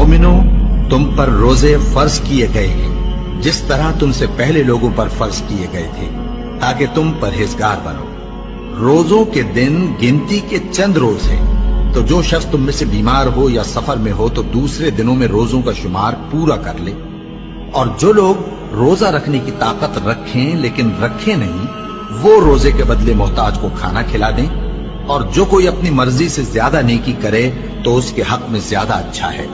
मोमिनो, तुम पर रोजे फर्ज किए गए हैं जिस तरह तुमसे पहले लोगों पर फर्ज किए गए थे, ताकि तुम परहेजगार बनो। रोजों के दिन गिनती के चंद रोज हैं, तो जो शख्स तुम में से बीमार हो या सफर में हो तो दूसरे दिनों में रोजों का शुमार पूरा कर ले। और जो लोग रोजा रखने की ताकत रखें लेकिन रखें नहीं, वो रोजे के बदले मोहताज को खाना खिला दें। और जो कोई अपनी मर्जी से ज्यादा नेकी करे तो उसके हक में ज्यादा अच्छा है।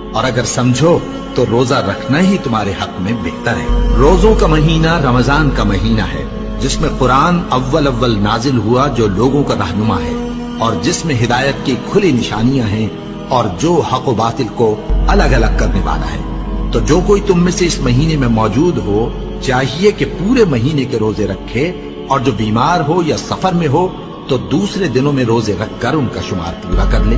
और अगर समझो तो रोजा रखना ही तुम्हारे हक में बेहतर है। रोजों का महीना रमजान का महीना है, जिसमें कुरान अव्वल नाजिल हुआ, जो लोगों का रहनुमा है और जिसमें हिदायत की खुली निशानियां हैं और जो हक व बातिल को अलग अलग करने वाला है। तो जो कोई तुम में से इस महीने में मौजूद हो, चाहिए कि पूरे महीने के रोजे रखे, और जो बीमार हो या सफर में हो तो दूसरे दिनों में रोजे रखकर उनका शुमार पूरा कर ले।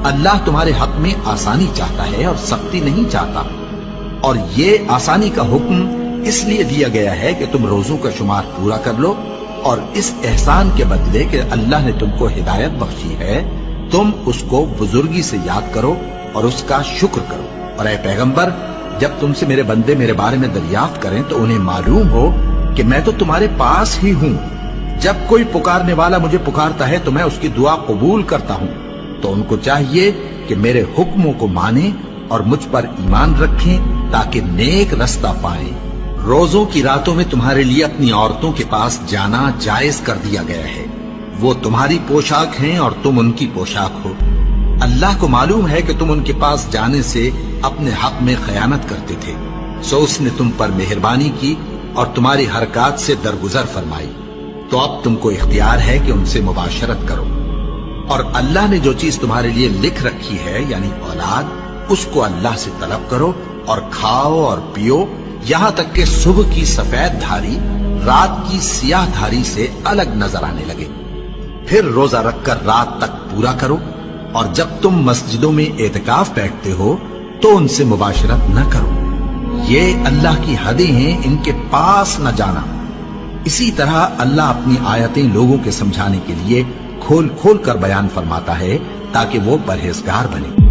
अल्लाह तुम्हारे हक में आसानी चाहता है और सख्ती नहीं चाहता। और ये आसानी का हुक्म इसलिए दिया गया है कि तुम रोजों का शुमार पूरा कर लो, और इस एहसान के बदले कि अल्लाह ने तुमको हिदायत बख्शी है, तुम उसको बुजुर्गी से याद करो और उसका शुक्र करो। और ऐ पैगंबर, जब तुमसे मेरे बंदे मेरे बारे में दरियाफ्त करें तो उन्हें मालूम हो कि मैं तो तुम्हारे पास ही हूं। जब कोई पुकारने वाला मुझे पुकारता है तो मैं उसकी दुआ कबूल करता हूं। तो उनको चाहिए कि मेरे हुक्मों को माने और मुझ पर ईमान रखें, ताकि नेक रास्ता पाएं। रोजों की रातों में तुम्हारे लिए अपनी औरतों के पास जाना जायज कर दिया गया है। वो तुम्हारी पोशाक हैं और तुम उनकी पोशाक हो। अल्लाह को मालूम है कि तुम उनके पास जाने से अपने हक में खयानत करते थे, सो उसने तुम पर मेहरबानी की और तुम्हारी हरकत से दरगुजर फरमाई। तो अब तुमको इख्तियार है कि उनसे मुबाशरत करो। और अल्लाह ने जो चीज तुम्हारे लिए लिख रखी है, यानी औलाद, उसको अल्लाह से तलब करो और खाओ और पियो, यहां तक कि सुबह की सफेद धारी रात की सियाह धारी से अलग नजर आने लगे। फिर रोजा रखकर रात तक पूरा करो। और जब तुम मस्जिदों में एतकाफ बैठते हो तो उनसे मुबाशरत न करो। ये अल्लाह की हदें हैं, इनके पास न जाना। इसी तरह अल्लाह अपनी आयतें लोगों के समझाने के लिए खोल खोल कर बयान फरमाता है, ताकि वो परहेजगार बने।